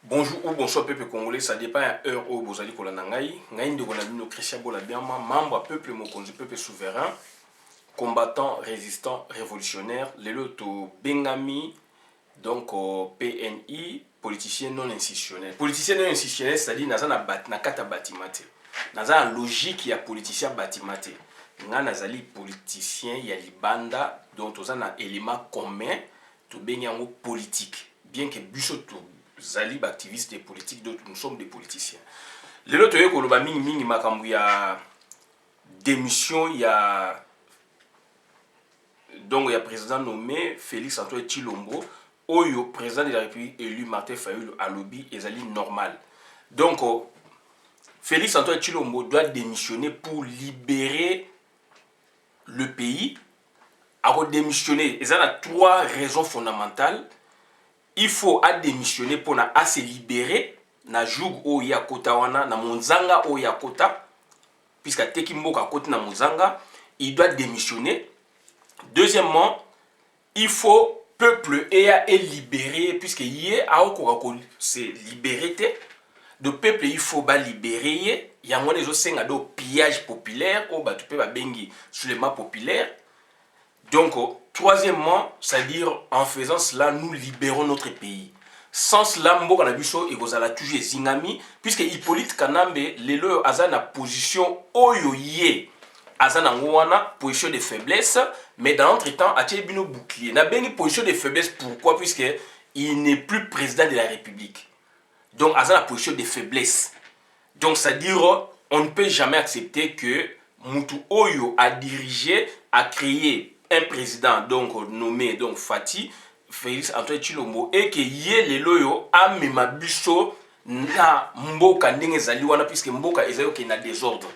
Bonjour ou bonsoir peuple congolais, ça dépend à heure où vous allez kolanangai. Ngai ndeko na bino Christian Bolabiama, membre peuple mokonzi, peuple souverain, combattant, résistant, révolutionnaire, lelo to Bengami, donc PNI, politicien non institutionnel. Politicien non institutionnel, c'est-à-dire naza na kata batimate. Naza na logique ya politicien batimate. Nga nazali politicien ya libanda, donc toza na élément commun, to benyango politique. Bien que biso to zali activistes et politiques, d'autres nous sommes des politiciens. Les autres que le mingi mingi makambu ya démission ya donc il y a président nommé Félix Antoine Tshilombo, oyo président de la République élu Martin Fayulu alobi ezali normal. Donc Félix Antoine Tshilombo doit démissionner pour libérer le pays. À démissionner, il y a trois raisons fondamentales. Il faut démissionner pour se libérer na joug o ya kota wana na monzanga o ya kota puisque teki mboka kota na monzanga, il doit démissionner. Deuxièmement, il faut peuple est libéré puisque yé a se libérer de peuple il faut ba libérer il y a moins des senga do pillage populaire o ba tu peux ba bengi soulèvement populaire. Donc, troisièmement, c'est-à-dire en faisant cela, nous libérons notre pays. Sans cela, Mboka Nabiso et Gozala toujours zingami, puisque Hippolyte Kanambe, les Azana position oyoye, Azana Ngouana, position de faiblesse, mais dans l'entretemps, Atie Bino bouclier. N'a bien une position de faiblesse, pourquoi? Puisque il n'est plus président de la République. Donc, Azana position de faiblesse. Donc, c'est-à-dire, on ne peut jamais accepter que Moutou Oyo a dirigé, a créé un président donc nommé donc Fati Félix Antoine Tshilombo et que yé le loyo a mema biso na mboka ndenge zali wana puisque mboka ezali ke na désordre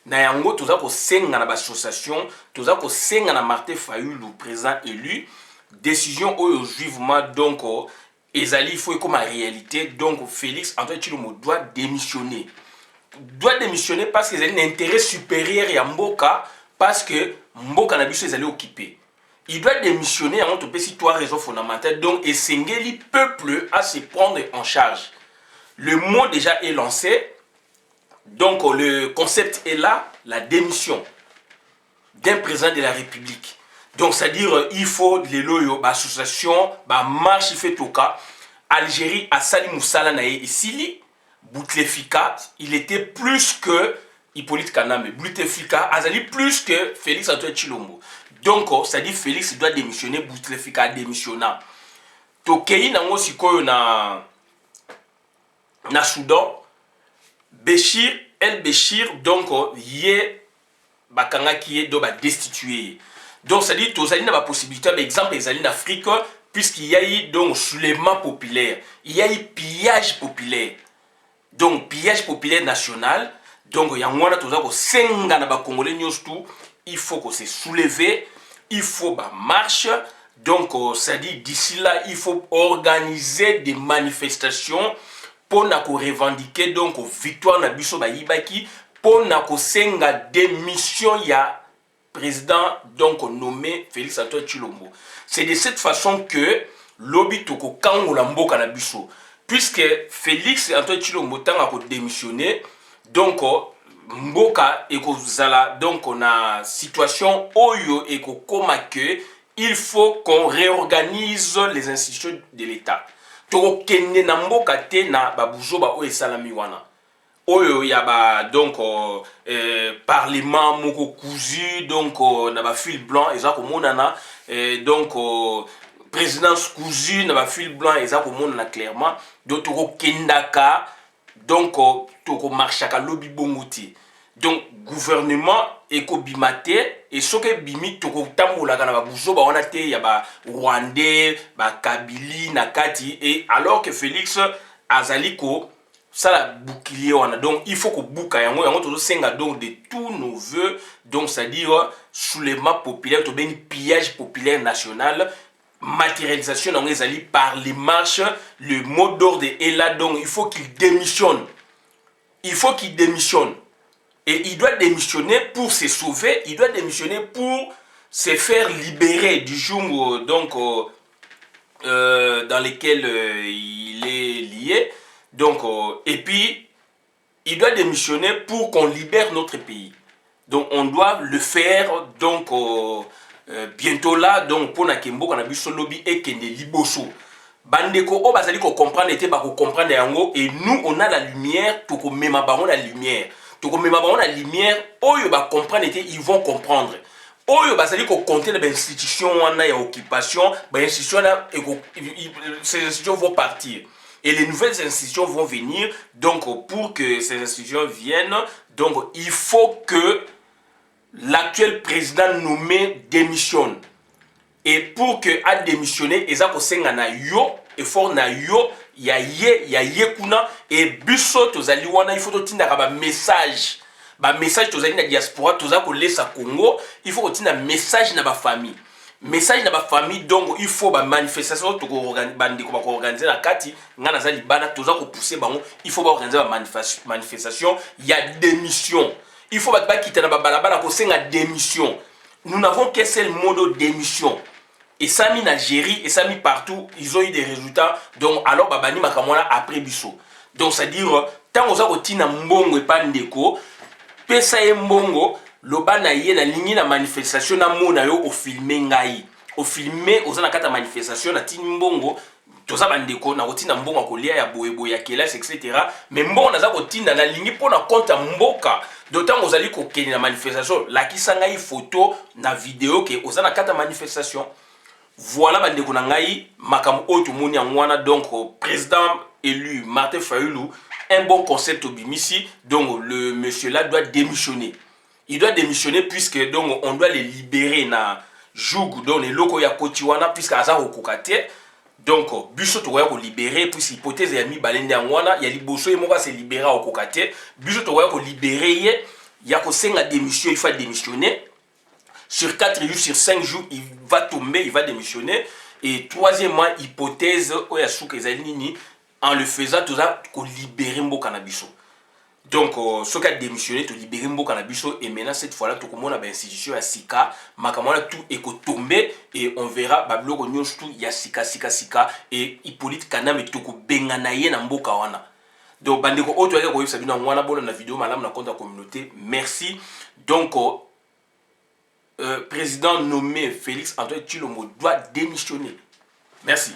na yango toza ko senga na association toza ko senga na Martin Fayulu président élu décision oyo vivement donc ezali il faut comme réalité donc Félix Antoine Tshilombo doit démissionner parce qu'il a un intérêt supérieur ya mboka parce que Mboka Nabiso est allé occuper. Il doit démissionner avant de payer trois raisons fondamentales. Donc, et Sengeli peuple à se prendre en charge. Le mot déjà est lancé. Donc, le concept est là, la démission d'un président de la République. Donc, c'est-à-dire, il faut les loyaux, l'association, la marche, il fait tout cas. Algérie, Assali Moussala Naye et Sili, Bouteflika, il était plus que Hippolyte Kanambe, Bouteflika, Azali plus que Félix Antoine Tshilombo. Donc, ça dit Félix doit démissionner, Bouteflika démissionnant. Tokei nango sikoyo na Soudan, Béchir, El Béchir, donc yé bakanga qui est do ba destitué. Donc ça dit tozali na ba possibilité par exemple ezali en Afrique puisqu'il y a eu donc soulèvement populaire, il y a eu pillage populaire. Donc pillage populaire national. Donc, il y a un peu de Congolais, il faut que se soulever, il faut que marche. Donc, ça dit d'ici là, il faut organiser des manifestations pour revendiquer donc victoire na biso ba yibaki pour senga démission ya président donc nommé Félix Antoine Tshilombo. C'est de cette façon que lobby toko kangola mboka na biso puisque Félix Antoine Tshilombo tanga ko démissionner. Donc, mboka ekozala donc on a situation oyo ekokoma que il faut qu'on réorganise les institutions de l'État. To kende na mboka te na babuzoba oyo esalami wana. Oyo ya ba donc parlement moko cousu donc na ba fil blanc eza ko monana donc présidence cousu na ba fil blanc eza ko monana clairement donc to kendaka donc toko marchaka lobby bongoti donc gouvernement eko bimate et soke bimi toko tambola kana ba buzoba wana te ya ba Rwandais ba Kabili na kati et alors que Félix azaliko ça la bouclier wana donc il faut que buka yango tozo senga donc de tous nos vœux donc c'est à dire soulèvement populaire to ben pillage populaire national matérialisation dans les alliés par les marches, le mot d'ordre est là, donc il faut qu'il démissionne. Il faut qu'il démissionne. Et il doit démissionner pour se sauver, il doit démissionner pour se faire libérer du jour donc, dans lequel il est lié. Donc, et puis, il doit démissionner pour qu'on libère notre pays. Donc, on doit le faire, donc, bientôt là, donc, pour Nakembo, on a vu Solobi et Kende Liboso. Bandeko, oh, basali ko comprendre, était pas ko comprendre yango, et nous, on a la lumière, pour qu'on mette la lumière. Pour qu'on mette la lumière, oh, ils va comprendre, ils vont comprendre. Oyo basali ko compter les institutions wana ya occupation, ba institutions là ces institutions vont partir et les nouvelles institutions vont venir. Donc pour que ces institutions viennent, donc il faut que l'actuel président nommé démissionne. Et pour que a démissionné, eza ko senga na yo, effort na yo, ya ye kuna et biso tozali wana il faut to tinda ba message. Ba message tozali na diaspora toza ko lesa Congo, il faut que un message na ba famille. Message na ba famille, donc il faut ba manifestation to ko organiser na kati ngana za libana toza ko pousser bango, il faut ba organiser ba manifestation, il y a démission. Il faut ba quitter na ba balabala ko senga démission. Nous n'avons qu'un seul mot de démission. Et ça mis en Algérie, et ça mis partout, ils ont eu des résultats. Donc alors babani makamwana après biso. Donc c'est à dire tant oza ko tina mbongo et pandeko pesa ye mbongo loba na ye na lingi na manifestation na mona yo o filmer ngai o filmer oza na kata manifestation na tini mbongo toza bandeko na kotina mbongo kolia ya boyeboye ya kelas etc. mais mbongo naza kotina na lingi pona compte mboka d'autant ozali ko keni na manifestation lakisa ngai photo na vidéo ke oza na kata manifestation. Voilà bandeko na ngai makambo oyo tomoni yango wana. Donc président élu Martin Fayulu, un bon concept au Bimisi, donc le monsieur là doit démissionner. Il doit démissionner puisque donc on doit les libérer na joug donc les locaux ya kotiwana puisque aza okokate. Donc biso to ko libérer puisque hypothèse ya mi balende ngwana ya liboso e moka se libérer okokate. Biso to ko libérer ye ya ko senga démission, il faut démissionner. Sur 4 jours, sur 5 jours, il va tomber, il va démissionner. Et troisièmement, hypothèse en le faisant, tu as libéré mon cannabis. Donc, ce qui a démissionné, tu libéré mon cannabis. Et maintenant, cette fois-là, tu as une institution à Sika. Makamana, tout est tombé. Et on verra, Bablo, tout, il y a Sika. Et Hippolyte Kanam et Toko Benganaye na mboka wana. Donc, bandeko, autre chose, vous savez, dans la vidéo, madame, dans la communauté. Merci. Donc, président nommé Félix Antoine Tshilombo doit démissionner. Merci.